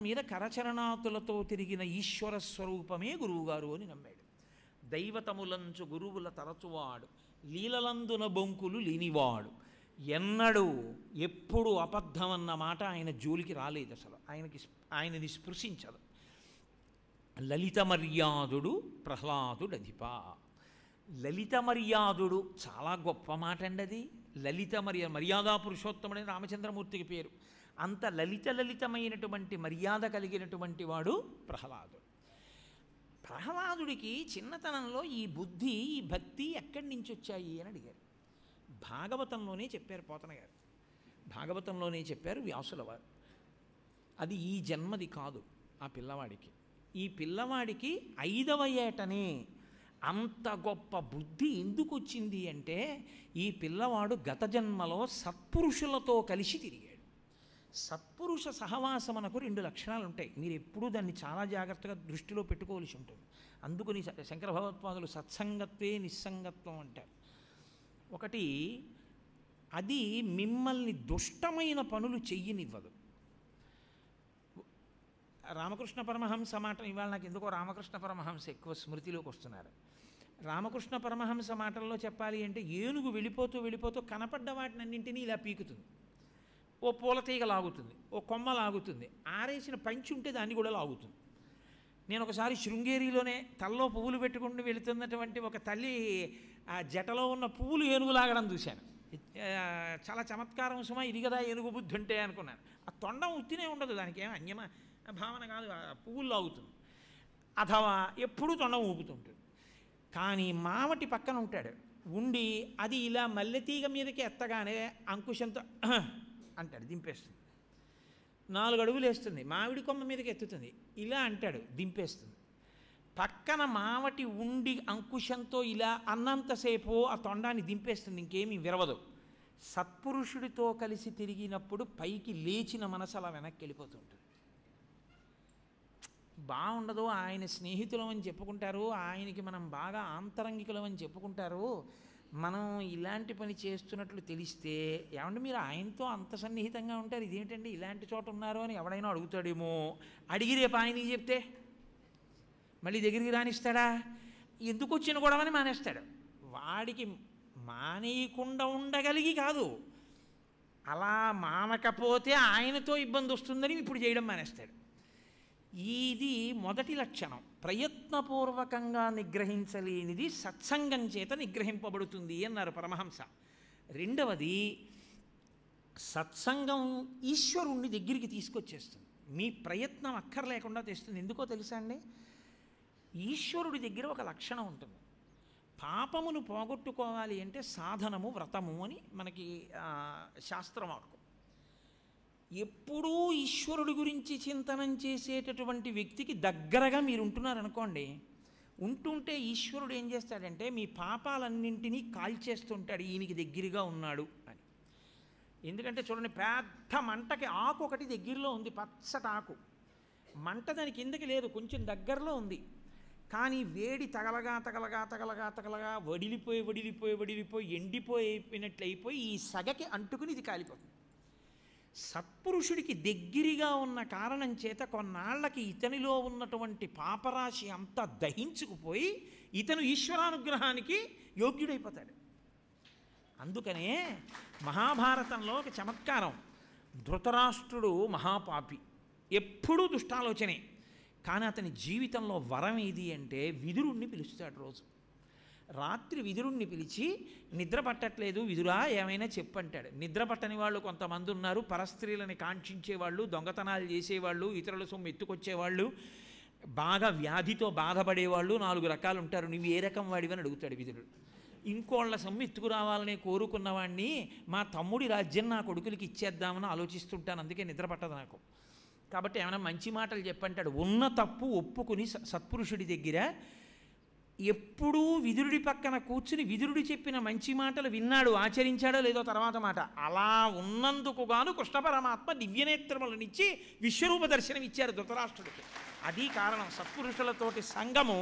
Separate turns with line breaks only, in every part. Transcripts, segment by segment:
మీద కరచరణాతులతో తిరిగిన ఈశ్వర స్వరూపమే గురువుగారు అని నమ్మాడు. దైవతములంచు గురువుల తరచువాడు, లీలలందున బొంకులు లేనివాడు, ఎన్నడూ ఎప్పుడు అబద్ధం అన్న మాట ఆయన జోలికి రాలేదు. అసలు ఆయనని స్పృశించదు. లలిత మర్యాదుడు ప్రహ్లాదుడధిప. లలిత మర్యాదుడు చాలా గొప్ప మాట అండి అది. లలిత మర్యాదా పురుషోత్తముడని రామచంద్రమూర్తికి పేరు. అంత లలితమైనటువంటి మర్యాద కలిగినటువంటి వాడు ప్రహ్లాదుడు. ప్రహ్లాదుడికి చిన్నతనంలో ఈ బుద్ధి, ఈ భక్తి ఎక్కడి నుంచి వచ్చాయి అని అడిగారు. భాగవతంలోనే చెప్పారు పోతన గారు, భాగవతంలోనే చెప్పారు వ్యాసుల వారు. అది ఈ జన్మది కాదు. ఆ పిల్లవాడికి, ఈ పిల్లవాడికి 5వ ఏటనే అంత గొప్ప బుద్ధి ఎందుకు వచ్చింది అంటే, ఈ పిల్లవాడు గత జన్మలో సత్పురుషులతో కలిసి తిరిగాడు. సత్పురుష సహవాసమునకు 2 లక్షణాలు ఉంటాయి. మీరు ఎప్పుడూ దాన్ని చాలా జాగ్రత్తగా దృష్టిలో పెట్టుకోవలసి ఉంటుంది. అందుకని శంకర భగవత్పాదులు సత్సంగత్వే నిస్సంగత్వం అంటారు. ఒకటి, అది మిమ్మల్ని దుష్టమైన పనులు చెయ్యనివ్వదు. రామకృష్ణ పరమహంస మాట, ఇవాళ నాకు ఎందుకో రామకృష్ణ పరమహంస ఎక్కువ స్మృతిలోకి వస్తున్నారు. రామకృష్ణ పరమహంస మాటల్లో చెప్పాలి అంటే, ఏనుగు వెళ్ళిపోతూ కనపడ్డ వాటినన్నింటినీ ఇలా పీకుతుంది. ఓ పూలతీగ లాగుతుంది, ఓ కొమ్మ లాగుతుంది, ఆరేసిన పంచి ఉంటే దాన్ని కూడా లాగుతుంది. నేను ఒకసారి శృంగేరిలోనే తల్లో పువ్వులు పెట్టుకుని వెళుతున్నటువంటి ఒక తల్లి ఆ జటలో ఉన్న పువ్వులు ఏనుగు లాగడం చూశాను. చాలా చమత్కారం సుమా, ఇది కదా ఏనుగు బుద్ధి ఉంటే అనుకున్నాను. ఆ తొండం ఉత్తినే ఉండదు, దానికి ఏమో అన్యమ భావన కాదు, పువ్వులు లాగుతుంది. అథవా ఎప్పుడూ తొండం ఊపుతుంటుంది. కానీ మావటి పక్కన ఉంటాడు, ఉండి అది ఇలా మల్లెతీగ మీదకి ఎత్తగానే అంకుశంతో అంటాడు, దింపేస్తుంది. 4 అడుగులు వేస్తుంది, మామిడి కొమ్మ మీదకి ఎత్తుతుంది, ఇలా అంటాడు, దింపేస్తుంది. పక్కన మావటి ఉండి అంకుశంతో ఇలా అన్నంతసేపు ఆ తొండాన్ని దింపేస్తుంది, ఇంకేమీ విరవదు. సత్పురుషుడితో కలిసి తిరిగినప్పుడు పైకి లేచిన మనసు అలా వెనక్కి వెళ్ళిపోతుంటుంది. బాగుండదు. ఆయన స్నేహితులం అని చెప్పుకుంటారు, ఆయనకి మనం బాగా ఆంతరంగికులం అని చెప్పుకుంటారు. మనం ఇలాంటి పని చేస్తున్నట్లు తెలిస్తే, ఏమంటే మీరు ఆయనతో అంత సన్నిహితంగా ఉంటారు, ఇదేంటండి ఇలాంటి చోట ఉన్నారు అని ఎవడైనా అడుగుతాడేమో. అడిగి రేపు ఆయనకి చెప్తే మళ్ళీ దగ్గరికి రానిస్తాడా? ఎందుకు వచ్చిన గొడవని మానేస్తాడు. వాడికి మానేయకుండా ఉండగలిగి కాదు, అలా మానకపోతే ఆయనతో ఇబ్బంది వస్తుందని ఇప్పుడు చేయడం మానేస్తాడు. ఇది మొదటి లక్షణం. ప్రయత్నపూర్వకంగా నిగ్రహించలేనిది సత్సంగం చేత నిగ్రహింపబడుతుంది అన్నారు పరమహంస. రెండవది, సత్సంగం ఈశ్వరుణ్ణి దగ్గరికి తీసుకొచ్చేస్తుంది, మీ ప్రయత్నం అక్కర్లేకుండా తెస్తుంది. ఎందుకో తెలుసా అండి, ఈశ్వరుడి దగ్గర ఒక లక్షణం ఉంటుంది. పాపమును పోగొట్టుకోవాలి అంటే సాధనము, వ్రతము అని మనకి శాస్త్రవాక్కు. ఎప్పుడూ ఈశ్వరుడి గురించి చింతనం చేసేటటువంటి వ్యక్తికి దగ్గరగా మీరు ఉంటున్నారనుకోండి, ఉంటుంటే ఈశ్వరుడు ఏం చేస్తాడంటే మీ పాపాలన్నింటినీ కాల్చేస్తుంటాడు, ఈయనకి దగ్గరగా ఉన్నాడు అని. ఎందుకంటే చూడండి, పెద్ద మంటకి ఆకు ఒకటి దగ్గరలో ఉంది, పచ్చటి ఆకు. మంట దాని కిందకి లేదు, కొంచెం దగ్గరలో ఉంది. కానీ వేడి తగలగా వడిలిపోయి ఎండిపోయినట్లయిపోయి ఈ సగకి అంటుకుని ఇది కాలిపోతుంది. సత్పురుషుడికి దగ్గరగా ఉన్న కారణం చేత కొన్నాళ్లకి ఇతనిలో ఉన్నటువంటి పాపరాశి అంతా దహించుకుపోయి ఇతను ఈశ్వరానుగ్రహానికి యోగ్యుడైపోతాడు. అందుకనే మహాభారతంలో ఒక చమత్కారం. ధృతరాష్ట్రుడు మహాపాపి, ఎప్పుడూ దుష్టాలోచనే. కానీ అతని జీవితంలో వరం ఏది అంటే, విదురుణ్ణి పిలుస్తాడు రోజు. రాత్రి విదురుణ్ణి పిలిచి, నిద్ర పట్టట్లేదు విదురా, ఏమైనా చెప్పంటాడు. నిద్ర పట్టని వాళ్ళు కొంతమంది ఉన్నారు, పరస్త్రీలని కాంక్షించేవాళ్ళు, దొంగతనాలు చేసేవాళ్ళు, ఇతరుల సొమ్ము ఎత్తుకొచ్చేవాళ్ళు, బాగా వ్యాధితో బాధపడేవాళ్ళు, 4 రకాలు ఉంటారు. నువ్వు ఏ రకం వాడివని అడుగుతాడు విదురుడు. ఇంకోళ్ళ సొమ్ము ఎత్తుకురావాలని కోరుకున్నవాడిని మా తమ్ముడి రాజ్యం నా కొడుకులకి ఇచ్చేద్దామని ఆలోచిస్తుంటాను, అందుకే నిద్ర పట్టదు నాకు. కాబట్టి ఏమైనా మంచి మాటలు చెప్పంటాడు. ఉన్న తప్పు ఒప్పుకుని సత్పురుషుడి దగ్గర ఎప్పుడూ విదురుడి పక్కన కూర్చుని విదురుడి చెప్పిన మంచి మాటలు విన్నాడు, ఆచరించాడో లేదో తర్వాత మాట. అలా ఉన్నందుకు గాను కృష్ణ పరమాత్మ దివ్యనేత్రములనిచ్చి విశ్వరూప దర్శనం ఇచ్చారు ధృతరాష్ట్రుడికి. అది కారణం. సత్పురుషులతోటి సంగము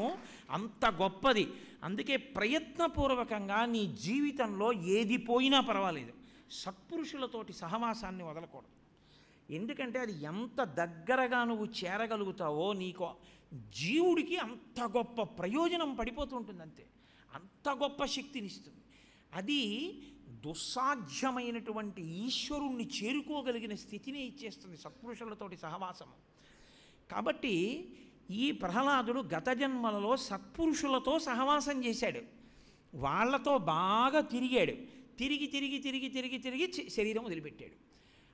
అంత గొప్పది. అందుకే ప్రయత్నపూర్వకంగా నీ జీవితంలో ఏది పోయినా పర్వాలేదు, సత్పురుషులతోటి సహవాసాన్ని వదలకూడదు. ఎందుకంటే అది ఎంత దగ్గరగా నువ్వు చేరగలుగుతావో నీకు జీవుడికి అంత గొప్ప ప్రయోజనం పడిపోతూ ఉంటుంది, అంతే. అంత గొప్ప శక్తినిస్తుంది. అది దుస్సాధ్యమైనటువంటి ఈశ్వరుణ్ణి చేరుకోగలిగిన స్థితిని ఇచ్చేస్తుంది సత్పురుషులతోటి సహవాసము. కాబట్టి ఈ ప్రహ్లాదుడు గత జన్మలలో సత్పురుషులతో సహవాసం చేశాడు, వాళ్ళతో బాగా తిరిగాడు. తిరిగి తిరిగి తిరిగి తిరిగి తిరిగి శరీరం వదిలిపెట్టాడు.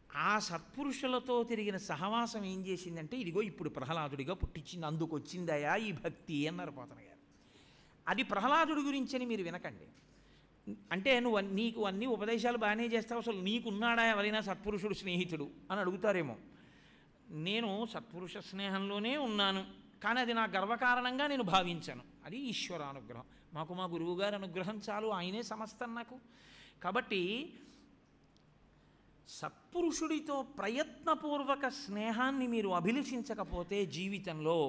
ఆ సత్పురుషులతో తిరిగిన సహవాసం ఏం చేసిందంటే ఇదిగో ఇప్పుడు ప్రహ్లాదుడిగా పుట్టించింది. అందుకు వచ్చిందయా ఈ భక్తి అన్నారు పోతన గారు. అది ప్రహ్లాదుడి గురించని మీరు వినకండి. అంటే నీకు అన్ని ఉపదేశాలు బాగానే చేస్తావు, అసలు నీకున్నాడా ఎవరైనా సత్పురుషుడు స్నేహితుడు అని అడుగుతారేమో. నేను సత్పురుష స్నేహంలోనే ఉన్నాను, కానీ అది నా గర్వకారణంగా నేను భావించాను. అది ఈశ్వరానుగ్రహం. మాకు మా గురువుగారి అనుగ్రహం చాలు, ఆయనే సమస్తం నాకు. కాబట్టి సత్పురుషుడితో ప్రయత్నపూర్వక స్నేహాన్ని మీరు అభిలషించకపోతే జీవితంలో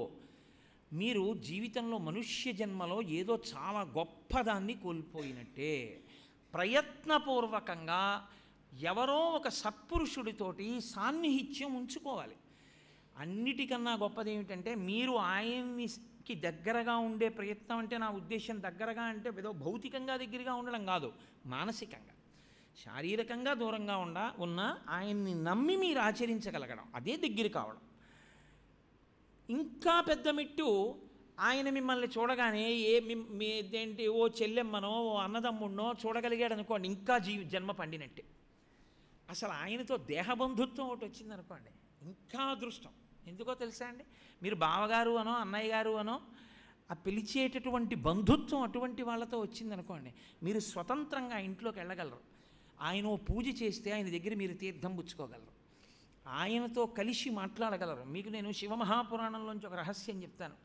మనుష్య జన్మలో ఏదో చాలా గొప్పదాన్ని కోల్పోయినట్టే. ప్రయత్నపూర్వకంగా ఎవరో ఒక సత్పురుషుడితోటి సాన్నిహిత్యం ఉంచుకోవాలి. అన్నిటికన్నా గొప్పది ఏమిటంటే మీరు ఆయన్నికి దగ్గరగా ఉండే ప్రయత్నం. అంటే నా ఉద్దేశం దగ్గరగా అంటే ఏదో భౌతికంగా దగ్గరగా ఉండడం కాదు, మానసికంగా శారీరకంగా దూరంగా ఉన్న ఆయన్ని నమ్మి మీరు ఆచరించగలగడం, అదే దగ్గర కావడం. ఇంకా పెద్ద మెట్టు ఆయన మిమ్మల్ని చూడగానే ఏంటి ఓ చెల్లెమ్మనో ఓ అన్నదమ్ముడినో చూడగలిగాడు అనుకోండి, ఇంకా జన్మ పండినట్టే. అసలు ఆయనతో దేహబంధుత్వం ఒకటి వచ్చిందనుకోండి, ఇంకా అదృష్టం. ఎందుకో తెలుసా అండి, మీరు బావగారు అనో అన్నయ్య గారు అనో ఆ పిలిచేటటువంటి బంధుత్వం అటువంటి వాళ్ళతో వచ్చిందనుకోండి, మీరు స్వతంత్రంగా ఇంట్లోకి వెళ్ళగలరు. ఆయన పూజ చేస్తే ఆయన దగ్గర మీరు తీర్థం పుచ్చుకోగలరు, ఆయనతో కలిసి మాట్లాడగలరు. మీకు నేను శివమహాపురాణంలోంచి ఒక రహస్యం చెప్తాను.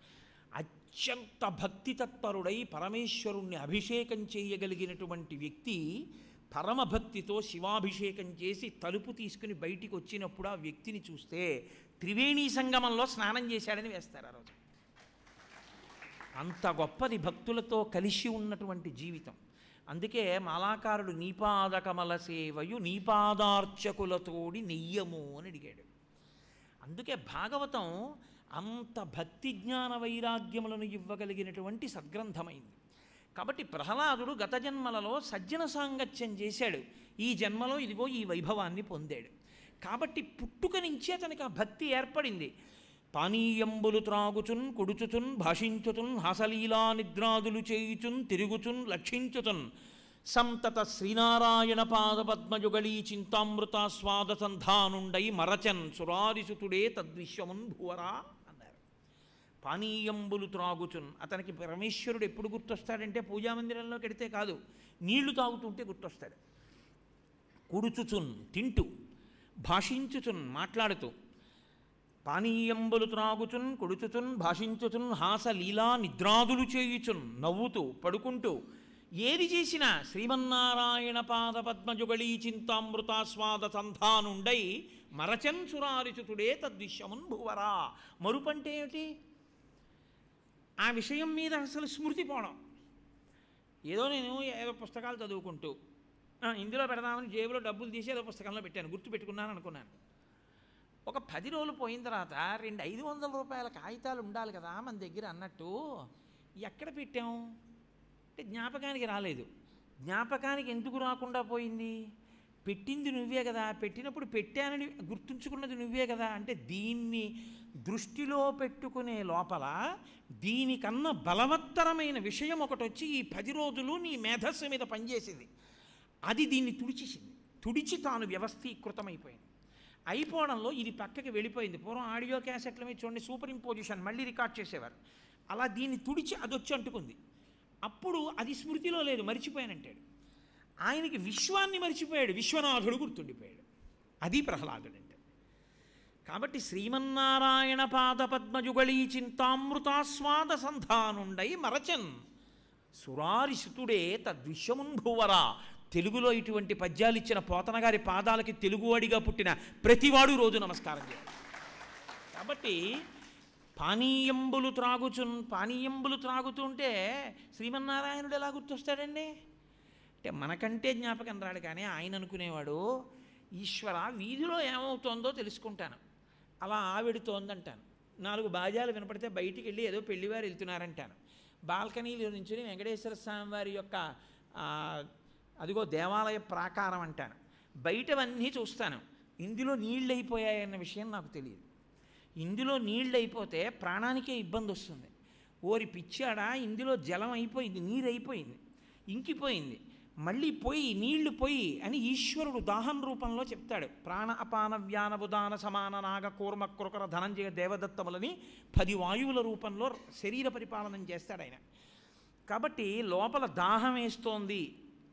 అత్యంత భక్తి తత్పరుడై పరమేశ్వరుణ్ణి అభిషేకం చేయగలిగినటువంటి వ్యక్తి పరమభక్తితో శివాభిషేకం చేసి తలుపు తీసుకుని బయటికి వచ్చినప్పుడు ఆ వ్యక్తిని చూస్తే త్రివేణీ సంగమంలో స్నానం చేశాడని వేస్తారు ఆ రోజు. అంత గొప్పది భక్తులతో కలిసి ఉన్నటువంటి జీవితం. అందుకే మాలాకారుడు నీపాద కమల సేవయు నీపాదార్చకులతోడి నెయ్యము అని అడిగాడు. అందుకే భాగవతం అంత భక్తి జ్ఞాన వైరాగ్యములను ఇవ్వగలిగినటువంటి సద్గ్రంథమైంది. కాబట్టి ప్రహ్లాదుడు గత జన్మలలో సజ్జన సాంగత్యం చేశాడు, ఈ జన్మలో ఇదిగో ఈ వైభవాన్ని పొందాడు. కాబట్టి పుట్టుక నుంచి అతనికి ఆ భక్తి ఏర్పడింది. పానీయంబులు త్రాగుచున్ కుడుచుచున్ భాషించుతున్ హాసలీలా నిద్రాదులు చేయుచున్ తిరుగుచున్ లక్షించుతున్ సంతత శ్రీనారాయణ పాదపద్మయుగళీ చింతామృత స్వాద సంధానుండై మరచన్ సురారిసుతుడే తద్విశ్వమున్ భువరా అన్నారు. పానీయంబులు త్రాగుచున్, అతనికి పరమేశ్వరుడు ఎప్పుడు గుర్తొస్తాడంటే పూజామందిరంలోకి వెడితే కాదు, నీళ్లు తాగుతుంటే గుర్తొస్తాడు. కుడుచుచున్ తింటూ, భాషించుచున్ మాట్లాడుతూ, పానీయంబులు త్రాగుచున్ కుడుచుచున్ భాషించుచున్ హాస లీలా నిద్రాదులు చేయుచున్ నవ్వుతూ పడుకుంటూ, ఏది చేసినా శ్రీమన్నారాయణ పాద పద్మజుగళీ చింతామృతాస్వాద సంధానుండై మరచన్ సురారిచుతుడే తద్విశ్వమున్ భువరా. మరుపంటే ఏమిటి? ఆ విషయం మీద అసలు స్మృతి పోవడం. నేను ఏదో పుస్తకాలు చదువుకుంటూ ఇందులో పెడదామని జేబులో డబ్బులు తీసి ఏదో పుస్తకంలో పెట్టాను, గుర్తు పెట్టుకున్నాను అనుకున్నాను. ఒక 10 రోజులు పోయిన తర్వాత 2 500 రూపాయల కాగితాలు ఉండాలి కదా మన దగ్గర అన్నట్టు ఎక్కడ పెట్టాం అంటే జ్ఞాపకానికి రాలేదు. జ్ఞాపకానికి ఎందుకు రాకుండా పోయింది? పెట్టింది నువ్వే కదా, పెట్టినప్పుడు పెట్టానని గుర్తుంచుకున్నది నువ్వే కదా. అంటే దీన్ని దృష్టిలో పెట్టుకునే లోపల దీనికన్నా బలవత్తరమైన విషయం ఒకటి వచ్చి ఈ 10 రోజులు నీ మేధస్సు మీద పనిచేసింది. అది దీన్ని తుడిచి తాను వ్యవస్థీకృతమైపోయింది. అయిపోవడంలో ఇది పక్కకి వెళ్ళిపోయింది. పూర్వం ఆడియో క్యాసెట్ల మీద చూడండి, సూపర్ ఇంపోజిషన్ మళ్ళీ రికార్డ్ చేసేవారు. అలా దీన్ని తుడిచి అది వచ్చి అంటుకుంది. అప్పుడు అది స్మృతిలో లేదు, మరిచిపోయానంటాడు. ఆయనకి విశ్వాన్ని మరిచిపోయాడు, విశ్వనాథుడు గుర్తుండిపోయాడు. అది ప్రహ్లాదుడు అంటే. కాబట్టి శ్రీమన్నారాయణ పాద పద్మయుగళీ చింతామృతాస్వాద సంధానుండై మరచన్ సురారిసుతుడే తద్విశ్వమున్ భువరా. తెలుగులో ఇటువంటి పద్యాలు ఇచ్చిన పోతన గారి పాదాలకి తెలుగువాడిగా పుట్టిన ప్రతివాడు రోజు నమస్కారం చేయాలి. కాబట్టి పానీయంబులు త్రాగుతుంటే శ్రీమన్నారాయణుడు ఎలా గుర్తొస్తాడండి? అంటే మనకంటే జ్ఞాపకం రాడు, కానీ ఆయన అనుకునేవాడు ఈశ్వర వీధిలో ఏమవుతోందో తెలుసుకుంటాను, అలా ఆవిడుతోందంటాను. 4 బాజాలు వినపడితే బయటికి వెళ్ళి ఏదో పెళ్లివారు వెళ్తున్నారంటాను. బాల్కనీలో నుంచి వెంకటేశ్వర స్వామి వారి యొక్క అదిగో దేవాలయ ప్రాకారం అంటాను. బయటవన్నీ చూస్తాను. ఇందులో నీళ్ళు అయిపోయాయన్న విషయం నాకు తెలియదు. ఇందులో నీళ్ళు అయిపోతే ప్రాణానికే ఇబ్బంది వస్తుంది. ఓరి పిచ్చాడా, ఇందులో జలం అయిపోయింది, నీరు అయిపోయింది, ఇంకిపోయింది, మళ్ళీ పోయి నీళ్లు పోయి అని ఈశ్వరుడు దాహం రూపంలో చెప్తాడు. ప్రాణ అపాన వ్యాన ఉదాన సమాన నాగ కూర్మ కృకర ధనంజయ దేవదత్తములని 10 వాయువుల రూపంలో శరీర పరిపాలనం చేస్తాడు ఆయన. కాబట్టి లోపల దాహం వేస్తోంది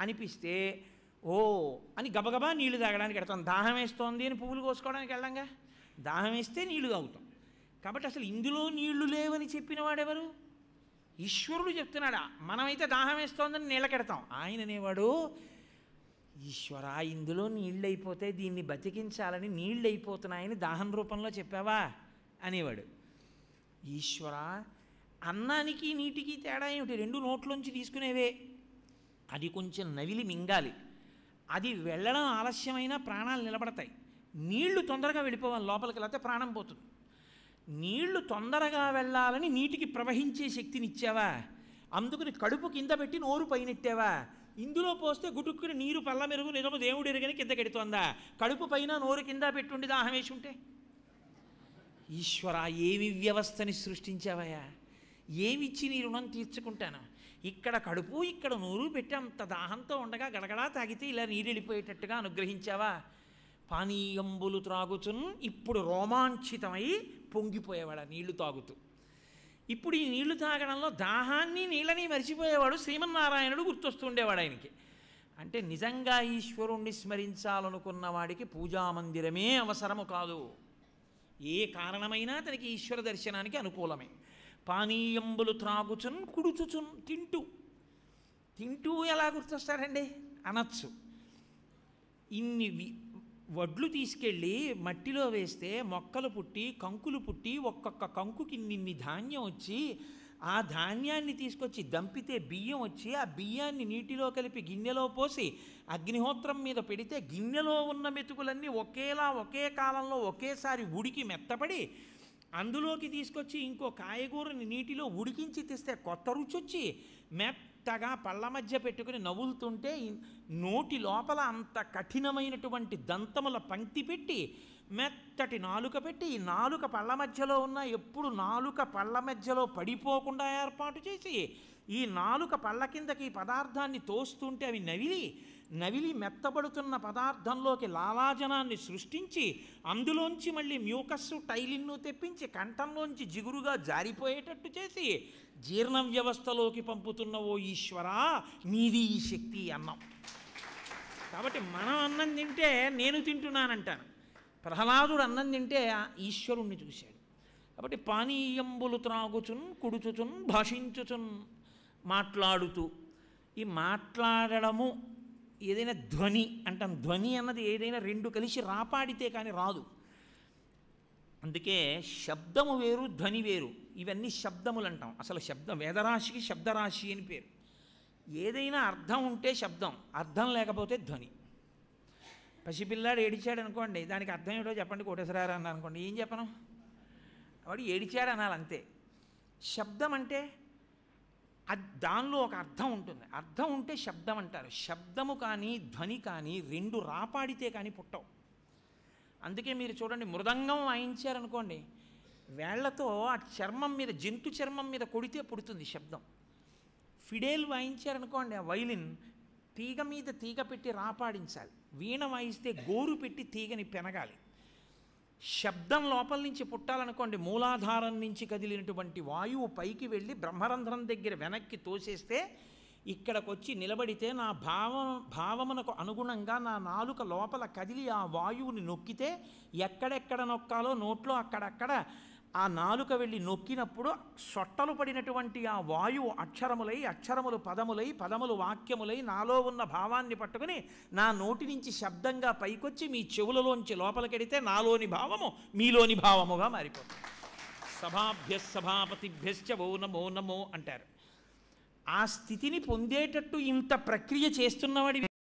అనిపిస్తే ఓ అని గబగబా నీళ్లు తాగడానికి వెళ్తాం. దాహం వేస్తోంది అని పువ్వులు కోసుకోవడానికి వెళ్ళంగా, దాహం వేస్తే నీళ్లు తాగుతాం. కాబట్టి అసలు ఇందులో నీళ్లు లేవని చెప్పిన వాడెవరు? ఈశ్వరుడు చెప్తున్నాడా. మనమైతే దాహం వేస్తోందని నీళ్ళకెడతాం. ఆయన అనేవాడు, ఈశ్వర ఇందులో నీళ్ళు అయిపోతే దీన్ని బతికించాలని నీళ్ళు అయిపోతున్నాయని దాహం రూపంలో చెప్పావా అనేవాడు. ఈశ్వర అన్నానికి నీటికి తేడా ఏమిటి? 2 నోట్లోంచి తీసుకునేవే. అది కొంచెం నవిలి మింగాలి. అది వెళ్ళడం ఆలస్యమైనా ప్రాణాలు నిలబడతాయి. నీళ్లు తొందరగా వెళ్ళిపోవాలి లోపలికి, లేకపోతే ప్రాణం పోతుంది. నీళ్లు తొందరగా వెళ్ళాలని నీటికి ప్రవహించే శక్తిని ఇచ్చావా? అందుకని కడుపు కింద పెట్టి నోరు పైనెట్టావా? ఇందులో పోస్తే గుటుక్కుని నీరు పల్ల మెరుగు నిజము దేవుడు ఎరుగని కింద కెడుతోందా? కడుపు పైన నోరు కింద పెట్టుండి దాహం వేసి ఉంటే? ఈశ్వర ఏమి వ్యవస్థని సృష్టించావయ్యా, ఏమిచ్చి నీ రుణం తీర్చుకుంటాను? ఇక్కడ కడుపు ఇక్కడ నోరు పెట్టి అంత దాహంతో ఉండగా గడగడా తాగితే ఇలా నీరు వెళ్ళిపోయేటట్టుగా అనుగ్రహించావా? పానీయంబులు త్రాగుచున్ ఇప్పుడు రోమాంచితమై పొంగిపోయేవాడు నీళ్లు తాగుతూ. ఇప్పుడు ఈ నీళ్లు తాగడంలో దాహాన్ని నీళ్ళని మరిచిపోయేవాడు శ్రీమన్నారాయణుడు గుర్తొస్తుండేవాడు ఆయనకి. అంటే నిజంగా ఈశ్వరుణ్ణి స్మరించాలనుకున్న వాడికి పూజామందిరమే అవసరము కాదు. ఏ కారణమైనా తనకి ఈశ్వర దర్శనానికి అనుకూలమే. పానీయంబులు త్రాగుచున్ కుడుచుచున్ తింటూ ఎలా గుర్తొస్తాడండి అనొచ్చు. ఇన్ని వడ్లు తీసుకెళ్ళి మట్టిలో వేస్తే మొక్కలు పుట్టి కంకులు పుట్టి ఒక్కొక్క కంకుకి ఇన్ని ధాన్యం వచ్చి ఆ ధాన్యాన్ని తీసుకొచ్చి దంపితే బియ్యం వచ్చి ఆ బియ్యాన్ని నీటిలో కలిపి గిన్నెలో పోసి అగ్నిహోత్రం మీద పెడితే గిన్నెలో ఉన్న మెతుకులన్నీ ఒకేలా ఒకే కాలంలో ఒకేసారి ఉడికి మెత్తపడి అందులోకి తీసుకొచ్చి ఇంకో కాయగూరని నీటిలో ఉడికించి తీస్తే కొత్త రుచి వచ్చి మెత్తగా పళ్ళ మధ్య పెట్టుకుని నవ్వులుతుంటే నోటి లోపల అంత కఠినమైనటువంటి దంతముల పంక్తి పెట్టి మెత్తటి నాలుక పెట్టి ఈ నాలుక పళ్ళ మధ్యలో ఉన్న ఎప్పుడు నాలుక పళ్ళ మధ్యలో పడిపోకుండా ఏర్పాటు చేసి ఈ నాలుక పళ్ళ కిందకి ఈ పదార్థాన్ని తోస్తుంటే అవి నవిలి మెత్తబడుతున్న పదార్థంలోకి లాలాజనాన్ని సృష్టించి అందులోంచి మళ్ళీ మ్యూకస్సు టైలిన్ను తెప్పించి కంఠంలోంచి జిగురుగా జారిపోయేటట్టు చేసి జీర్ణ వ్యవస్థలోకి పంపుతున్న ఓ ఈశ్వరా నీది ఈ శక్తి అన్నం. కాబట్టి మనం అన్నం తింటే నేను తింటున్నానంటాను, ప్రహ్లాదుడు అన్నం తింటే ఈశ్వరుణ్ణి చూశాడు. కాబట్టి పానీయంబులు త్రాగుచున్ కుడుచుచున్ భాషించుచున్ మాట్లాడుతూ, ఈ మాట్లాడడము ఏదైనా ధ్వని అంటాం. ధ్వని అన్నది ఏదైనా 2 కలిసి రాపాడితే కానీ రాదు. అందుకే శబ్దము వేరు ధ్వని వేరు, ఇవన్నీ శబ్దములు అంటాం. అసలు శబ్దం వేదరాశికి శబ్దరాశి అని పేరు. ఏదైనా అర్థం ఉంటే శబ్దం, అర్థం లేకపోతే ధ్వని. పసిపిల్లాడు ఏడిచాడు అనుకోండి, దానికి అర్థం ఏమిటో చెప్పండి కోటేశ్వరారు అన్నారు అనుకోండి, ఏం చెప్పను, వాడు ఏడిచాడు అనాలి అంతే. శబ్దం అంటే దానిలో ఒక అర్థం ఉంటుంది, అర్థం ఉంటే శబ్దం అంటారు. శబ్దము కానీ ధ్వని కానీ 2 రాపాడితే కానీ పుట్టవు. అందుకే మీరు చూడండి, మృదంగం వాయించారనుకోండి, వేళ్లతో ఆ చర్మం మీద జంతు చర్మం మీద కొడితే పుడుతుంది శబ్దం. ఫిడేల్ వాయించారనుకోండి, ఆ వైలిన్ తీగ మీద తీగ పెట్టి రాపాడించాలి. వీణ వాయిస్తే గోరు పెట్టి తీగని పెనగాలి. శబ్దం లోపల నుంచి పుట్టాలనుకోండి, మూలాధారం నుంచి కదిలినటువంటి వాయువు పైకి వెళ్ళి బ్రహ్మరంధ్రం దగ్గర వెనక్కి తోసేస్తే ఇక్కడికి వచ్చి నిలబడితే నా భావమునకు అనుగుణంగా నా నాలుక లోపల కదిలి ఆ వాయువుని నొక్కితే ఎక్కడెక్కడ నొక్కాలో నోట్లో అక్కడక్కడ ఆ నాలుక వెళ్ళి నొక్కినప్పుడు సొట్టలు పడినటువంటి ఆ వాయువు అక్షరములై, అక్షరములు పదములై, పదములు వాక్యములై నాలో ఉన్న భావాన్ని పట్టుకుని నా నోటి నుంచి శబ్దంగా పైకొచ్చి మీ చెవులలోంచి లోపలికెడితే నాలోని భావము మీలోని భావముగా మారిపోతుంది. సభాభ్య సభాపతిభ్యశ్చ ఓ నమో నమో అంటారు. ఆ స్థితిని పొందేటట్టు ఇంత ప్రక్రియ చేస్తున్నవాడి